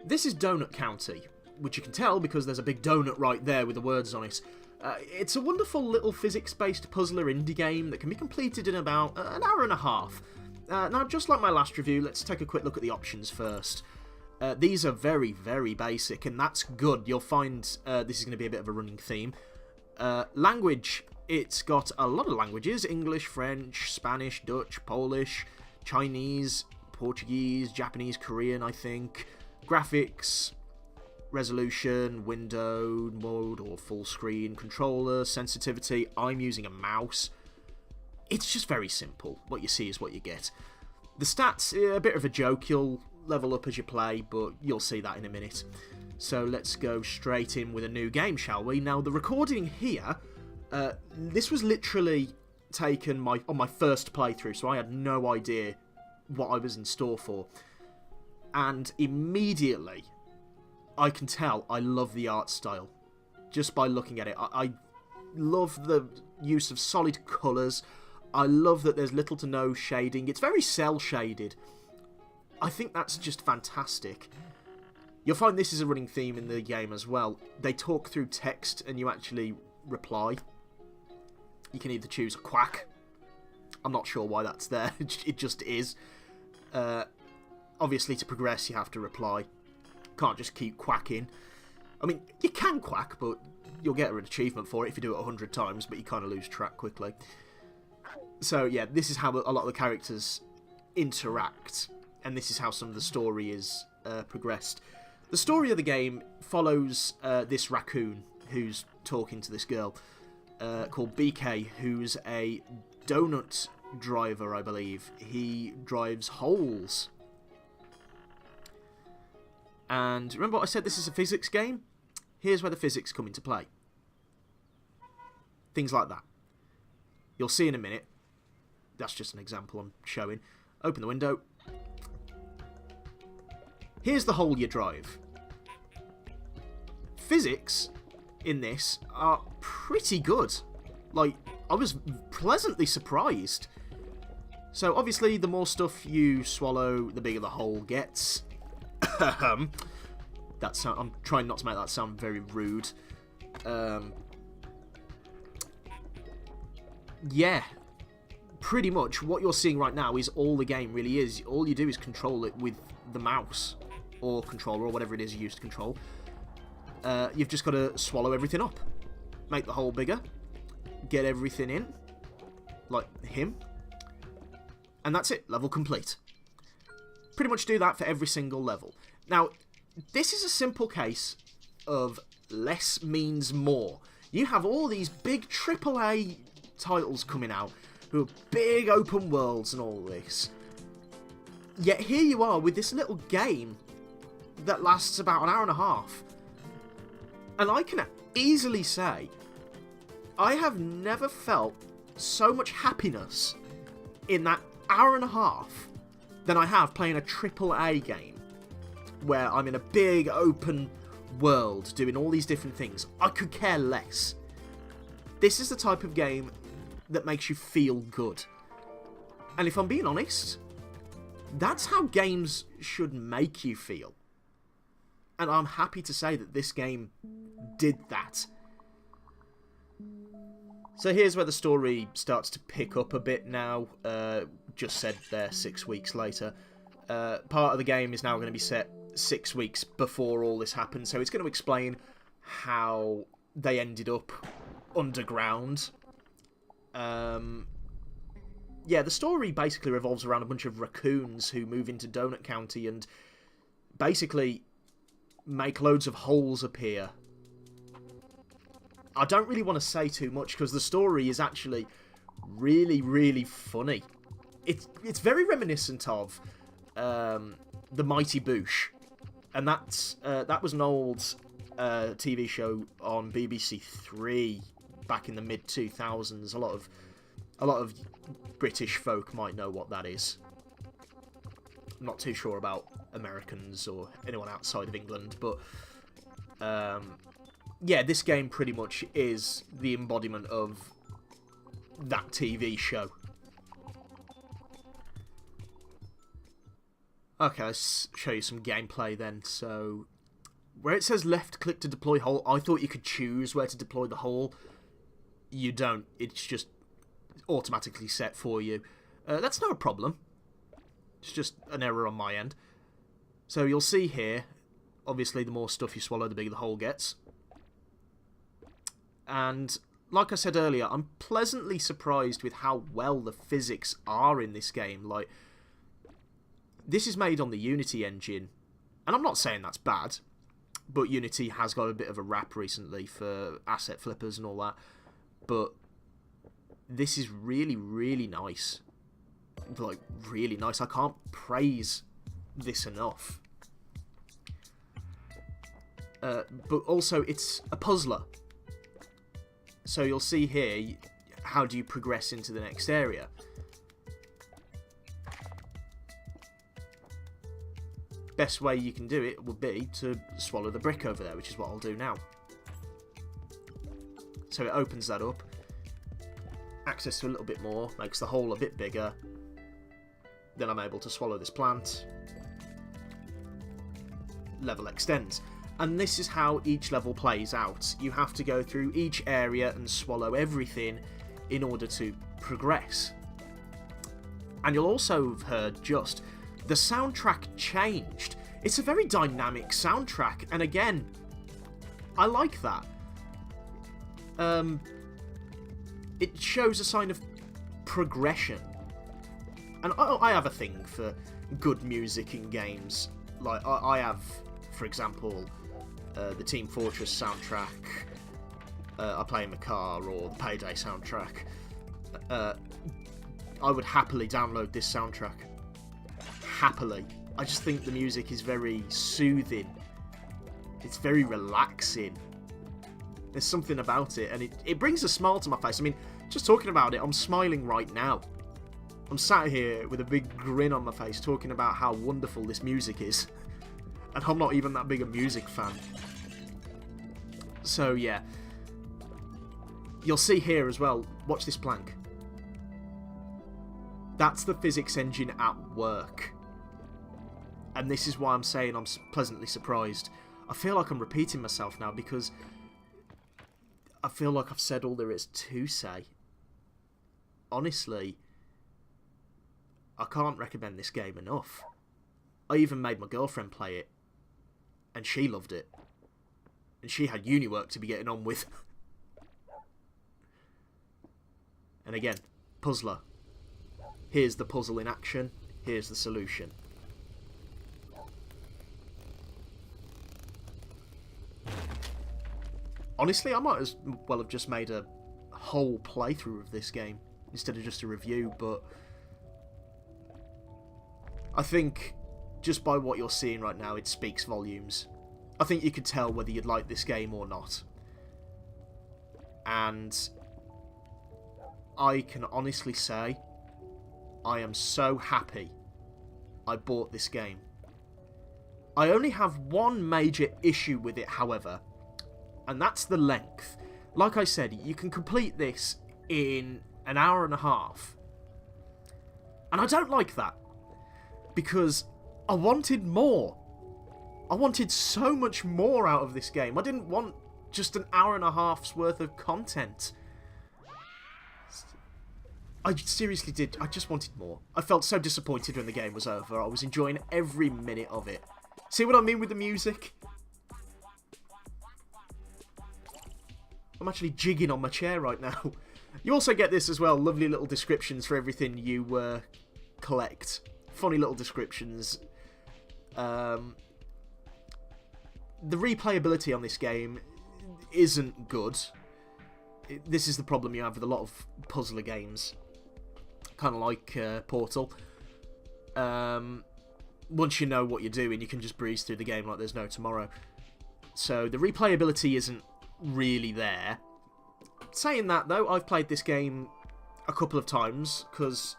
This is Donut County, which you can tell because there's a big donut right there with the words on it. It's a wonderful little physics-based puzzler indie game that can be completed in about an hour and a half. Now, just like my last review, let's take a quick look at the options first. These are very, very basic, and that's good. You'll find this is going to be a bit of a running theme. Language, it's got a lot of languages: English, French, Spanish, Dutch, Polish, Chinese, Portuguese, Japanese, Korean, I think. Graphics, resolution, window, mode or full screen, controller, sensitivity. I'm using a mouse. It's just very simple. What you see is what you get. The stats, a bit of a joke. You'll level up as you play, but you'll see that in a minute. So let's go straight in with a new game, shall we? Now, the recording here, this was literally taken on my first playthrough, so I had no idea what I was in store for. And immediately, I can tell I love the art style just by looking at it. I love the use of solid colours. I love that there's little to no shading. It's very cel-shaded. I think that's just fantastic. You'll find this is a running theme in the game as well. They talk through text and you actually reply. You can either choose quack. I'm not sure why that's there. It just is. Obviously, to progress, you have to reply. Can't just keep quacking. I mean, you can quack, but you'll get an achievement for it if you do it 100 times, but you kind of lose track quickly. So, yeah, this is how a lot of the characters interact, and this is how some of the story is progressed. The story of the game follows this raccoon who's talking to this girl called BK, who's a donut driver, I believe. He drives holes. And remember what I said, this is a physics game? Here's where the physics come into play. Things like that. You'll see in a minute. That's just an example I'm showing. Open the window. Here's the hole you drive. Physics in this are pretty good. Like, I was pleasantly surprised. So, obviously, the more stuff you swallow, the bigger the hole gets. I'm trying not to make that sound very rude. Yeah, pretty much what you're seeing right now is all the game really is. All you do is control it with the mouse or controller or whatever it is you use to control. You've just got to swallow everything up, make the hole bigger, get everything in, like him, and that's it. Level complete. Pretty much do that for every single level. Now, this is a simple case of less means more. You have all these big AAA titles coming out who are big open worlds and all this. Yet here you are with this little game that lasts about an hour and a half. And I can easily say, I have never felt so much happiness in that hour and a half than I have playing a AAA game where I'm in a big open world doing all these different things. I could care less. This is the type of game that makes you feel good. And if I'm being honest, that's how games should make you feel. And I'm happy to say that this game did that. So here's where the story starts to pick up a bit now. Just said there 6 weeks later. Part of the game is now going to be set 6 weeks before all this happened, so it's going to explain how they ended up underground. Yeah, the story basically revolves around a bunch of raccoons who move into Donut County and basically make loads of holes appear. I don't really want to say too much because the story is actually really, really funny. It's very reminiscent of The Mighty Boosh, and that was an old TV show on BBC Three back in the mid 2000s. A lot of British folk might know what that is. I'm not too sure about Americans or anyone outside of England, but yeah, this game pretty much is the embodiment of that TV show. Okay, let's show you some gameplay then. So, where it says left click to deploy hole, I thought you could choose where to deploy the hole. You don't. It's just automatically set for you. That's not a problem. It's just an error on my end. So you'll see here, obviously the more stuff you swallow, the bigger the hole gets. And like I said earlier, I'm pleasantly surprised with how well the physics are in this game. Like, this is made on the Unity engine, and I'm not saying that's bad, but Unity has got a bit of a rap recently for asset flippers and all that. But this is really, really nice. Like, really nice. I can't praise this enough. But also, it's a puzzler. So you'll see here, how do you progress into the next area? Best way you can do it would be to swallow the brick over there, which is what I'll do now. So it opens that up. Access to a little bit more, makes the hole a bit bigger. Then I'm able to swallow this plant. Level extends. And this is how each level plays out. You have to go through each area and swallow everything in order to progress. And you'll also have heard just, the soundtrack changed. It's a very dynamic soundtrack, and again, I like that. It shows a sign of progression. And I have a thing for good music in games. Like, I have, for example, the Team Fortress soundtrack, I play in the car, or the Payday soundtrack. I would happily download this soundtrack. Happily. I just think the music is very soothing. It's very relaxing. There's something about it, and it brings a smile to my face. I mean, just talking about it, I'm smiling right now. I'm sat here with a big grin on my face talking about how wonderful this music is. And I'm not even that big a music fan. So, yeah. You'll see here as well, watch this plank. That's the physics engine at work. And this is why I'm saying I'm pleasantly surprised. I feel like I'm repeating myself now because I feel like I've said all there is to say. Honestly, I can't recommend this game enough. I even made my girlfriend play it, and she loved it. And she had uni work to be getting on with. And again, puzzler. Here's the puzzle in action, here's the solution. Honestly, I might as well have just made a whole playthrough of this game instead of just a review, but I think just by what you're seeing right now, it speaks volumes. I think you could tell whether you'd like this game or not. And I can honestly say, I am so happy I bought this game. I only have one major issue with it, however, and that's the length. Like I said, you can complete this in an hour and a half. And I don't like that, because I wanted more. I wanted so much more out of this game. I didn't want just an hour and a half's worth of content. I seriously did. I just wanted more. I felt so disappointed when the game was over. I was enjoying every minute of it. See what I mean with the music? I'm actually jigging on my chair right now. You also get this as well. Lovely little descriptions for everything you collect. Funny little descriptions. The replayability on this game isn't good. This is the problem you have with a lot of puzzler games. Kind of like Portal. Once you know what you're doing, you can just breeze through the game like there's no tomorrow. So the replayability isn't really there. Saying that, though, I've played this game a couple of times because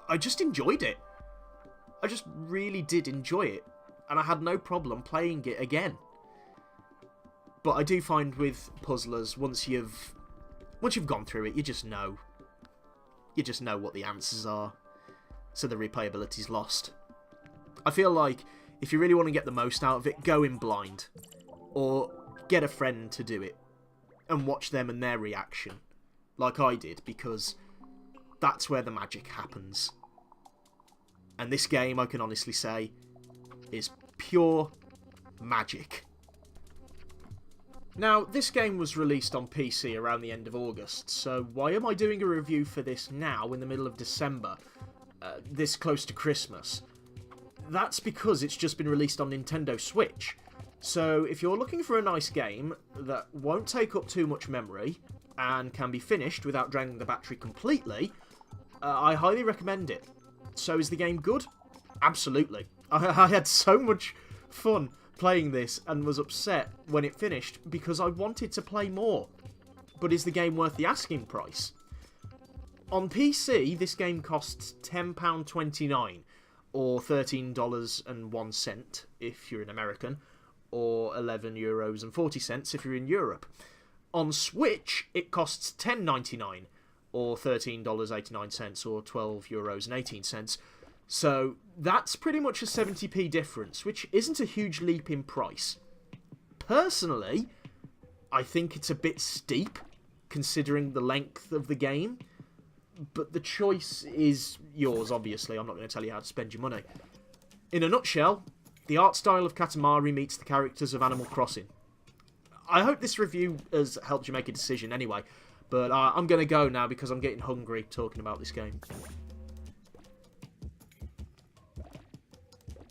I just enjoyed it. I just really did enjoy it, and I had no problem playing it again. But I do find with puzzlers, once you've gone through it, you just know. You just know what the answers are. So the replayability's lost. I feel like if you really want to get the most out of it, go in blind. Or get a friend to do it. And watch them and their reaction. Like I did, because that's where the magic happens. And this game, I can honestly say, is pure magic. Now, this game was released on PC around the end of August, so why am I doing a review for this now in the middle of December, this close to Christmas? That's because it's just been released on Nintendo Switch. So if you're looking for a nice game that won't take up too much memory and can be finished without draining the battery completely, I highly recommend it. So is the game good? Absolutely. I had so much fun playing this and was upset when it finished because I wanted to play more. But is the game worth the asking price? On PC, this game costs £10.29 or $13.01 if you're an American, or €11.40 if you're in Europe. On Switch, it costs $10.99 or $13.89 or €12.18. So that's pretty much a 70p difference, which isn't a huge leap in price. Personally, I think it's a bit steep, considering the length of the game, but the choice is yours, obviously. I'm not going to tell you how to spend your money. In a nutshell, the art style of Katamari meets the characters of Animal Crossing. I hope this review has helped you make a decision anyway, but I'm going to go now because I'm getting hungry talking about this game.